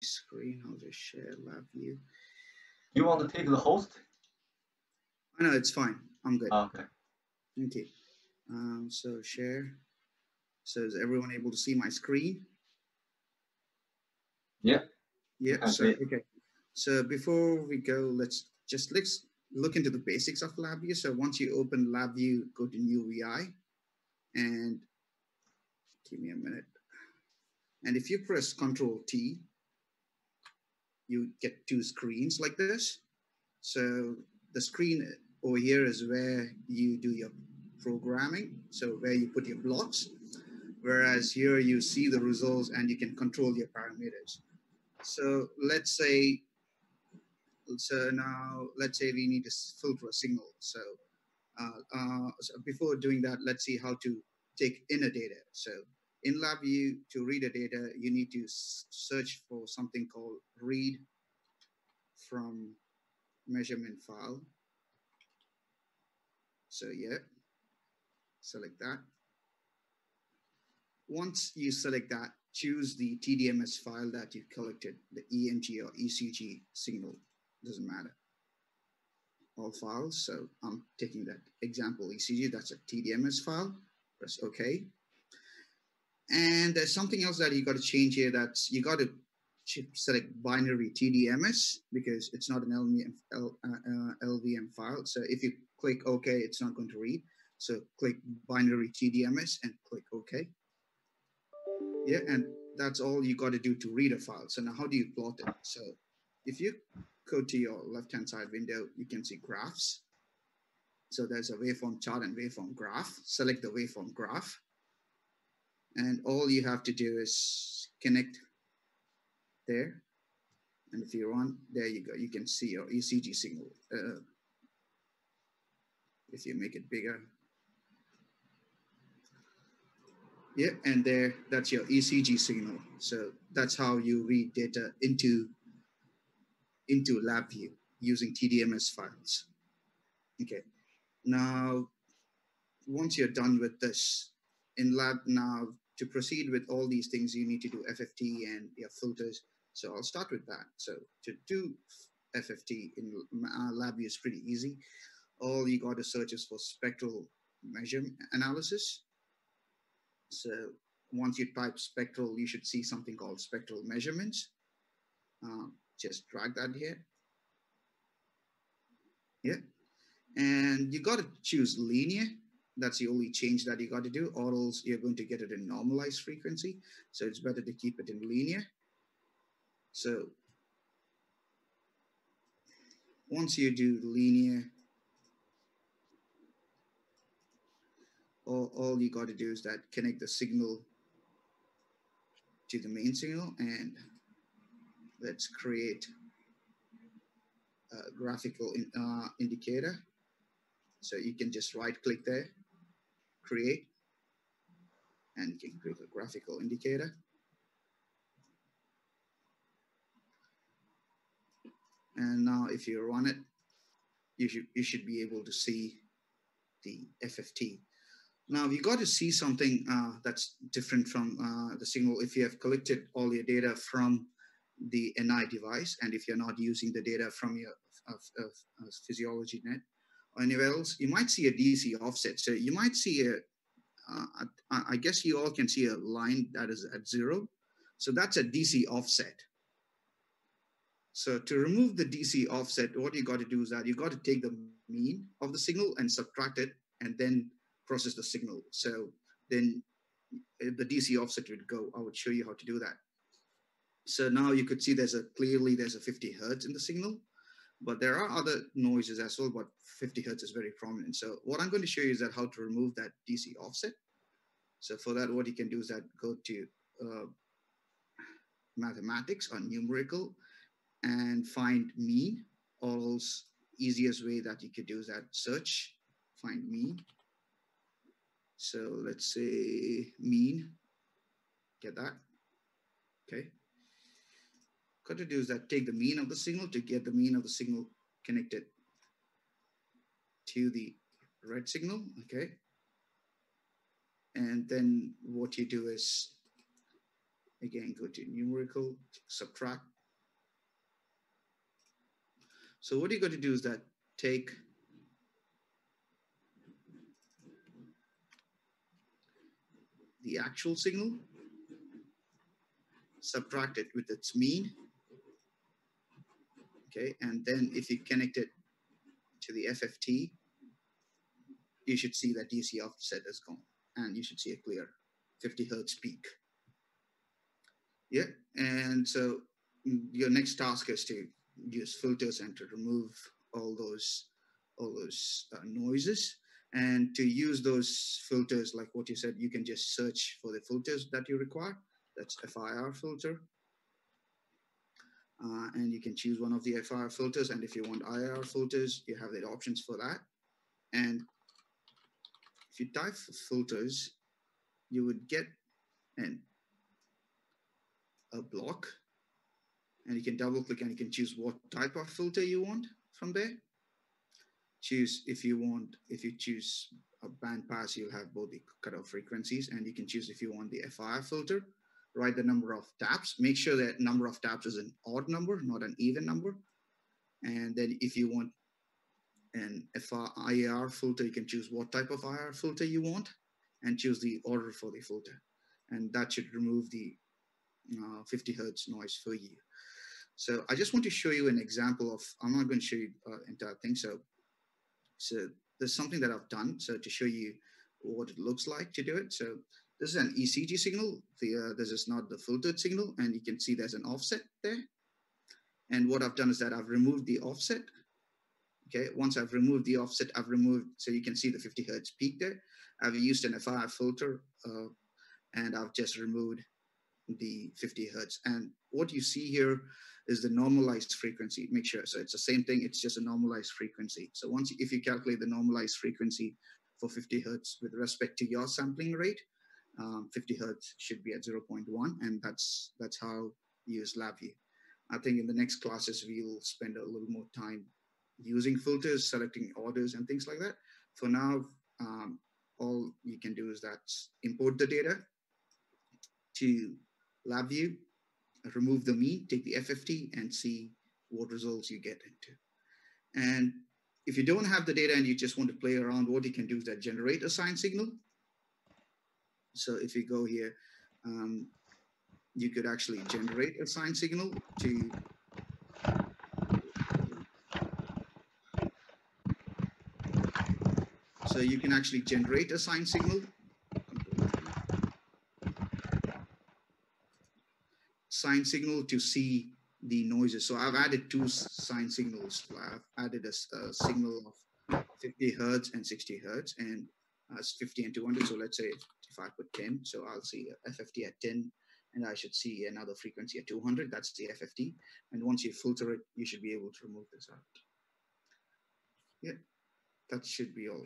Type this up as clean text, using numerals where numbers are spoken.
screen. I'll just share Labview. You want to take the host? I know it's fine. I'm good. Okay. Okay. So share. So is everyone able to see my screen? Yeah. Yep. I So see. okay. So before we go, let's look into the basics of Labview. So once you open Labview, go to New VI, and give me a minute. And if you press Control T, you get two screens like this. So the screen over here is where you do your programming, so where you put your blocks, whereas here you see the results and you can control your parameters. So let's say we need to filter a signal. So before doing that, let's see how to take in a data. So in LabVIEW, to read a data, you need to search for something called read from measurement file. So yeah, select that. Once you select that, choose the TDMS file that you collected, the EMG or ECG signal, doesn't matter. All files. So I'm taking that example ECG, that's a TDMS file. Press OK. And there's something else that you got to change here. That's you got to select binary TDMS because it's not an LVM file. So if you click OK, it's not going to read. So click binary TDMS and click OK. Yeah, and that's all you got to do to read a file. So now how do you plot it? So if you go to your left-hand side window, you can see graphs. So there's a waveform chart and waveform graph. Select the waveform graph. And all you have to do is connect there. And if you run, there you go. You can see your ECG signal. If you make it bigger. Yeah, and there, that's your ECG signal. So that's how you read data into Labview using TDMS files. Okay, now once you're done with this in lab, now to proceed with all these things, you need to do FFT and your filters. So I'll start with that. So to do FFT in Labview is pretty easy. All you got to search is for spectral measurement analysis. So once you type spectral, you should see something called spectral measurements. Just drag that here. Yeah. And you got to choose linear. That's the only change that you got to do, or else you're going to get it in normalized frequency. So it's better to keep it in linear. So once you do linear, all you got to do is that connect the signal to the main signal, and let's create a graphical indicator. So you can just right click there, create, and you can create a graphical indicator. And now if you run it, you should be able to see the FFT. Now you got to see something that's different from the signal if you have collected all your data from the NI device, and if you're not using the data from your physiology net or anywhere else, you might see a DC offset. So you might see I guess you all can see a line that is at 0. So that's a DC offset. So to remove the DC offset, what you got to do is that you got to take the mean of the signal and subtract it, and then process the signal. So then the DC offset would go. I would show you how to do that. So now you could see there's a 50 hertz in the signal, but there are other noises as well, but 50 hertz is very prominent. So what I'm going to show you is that how to remove that DC offset. So for that, what you can do is that go to mathematics or numerical and find mean, or else easiest way that you could do is that search, find mean. So let's say mean, get that, okay. Got to do is that take the mean of the signal to get the mean of the signal connected to the red signal, okay. And then what you do is Again, go to numerical, subtract. So what you got to do is that take the actual signal, subtract it with its mean, okay? And then if you connect it to the FFT, you should see that DC offset is gone, and you should see a clear 50 hertz peak. Yeah, and so your next task is to use filters and to remove all those noises. And to use those filters, like what you said, you can just search for the filters that you require. That's FIR filter. And you can choose one of the FIR filters. And if you want IR filters, you have the options for that. And if you type filters, you would get a block, and you can double click and you can choose what type of filter you want from there. Choose if you choose a band pass, you'll have both the cutoff frequencies, and you can choose if you want the FIR filter. Write the number of taps. Make sure that number of taps is an odd number, not an even number. And then if you want an IR filter, you can choose what type of IR filter you want and choose the order for the filter. And that should remove the 50 hertz noise for you. So I just want to show you an example of, I'm not going to show you entire thing. So there's something that I've done. So to show you what it looks like to do it. So this is an ECG signal. This is not the filtered signal. And you can see there's an offset there. And what I've done is that I've removed the offset. Okay, once I've removed the offset, so you can see the 50 hertz peak there. I've used an FIR filter and I've just removed the 50 hertz. And what you see here is the normalized frequency. Make sure, so it's the same thing, it's just a normalized frequency. So if you calculate the normalized frequency for 50 hertz with respect to your sampling rate, 50 hertz should be at 0.1, and that's how you use Labview. I think in the next classes, we'll spend a little more time using filters, selecting orders and things like that. For now, all you can do is that import the data to Labview, remove the mean, take the FFT, and see what results you get into. And if you don't have the data and you just want to play around, what you can do is that generate a sine signal. So if you go here, you could actually generate a sine signal to so you can actually generate a sine signal. Sine signal to see the noises. So I've added two sine signals. I've added a signal of 50 hertz and 60 hertz, and it's 50 and 200. So let's say if I put 10, so I'll see a FFT at 10, and I should see another frequency at 200. That's the FFT. And once you filter it, you should be able to remove this out. Yeah, that should be all.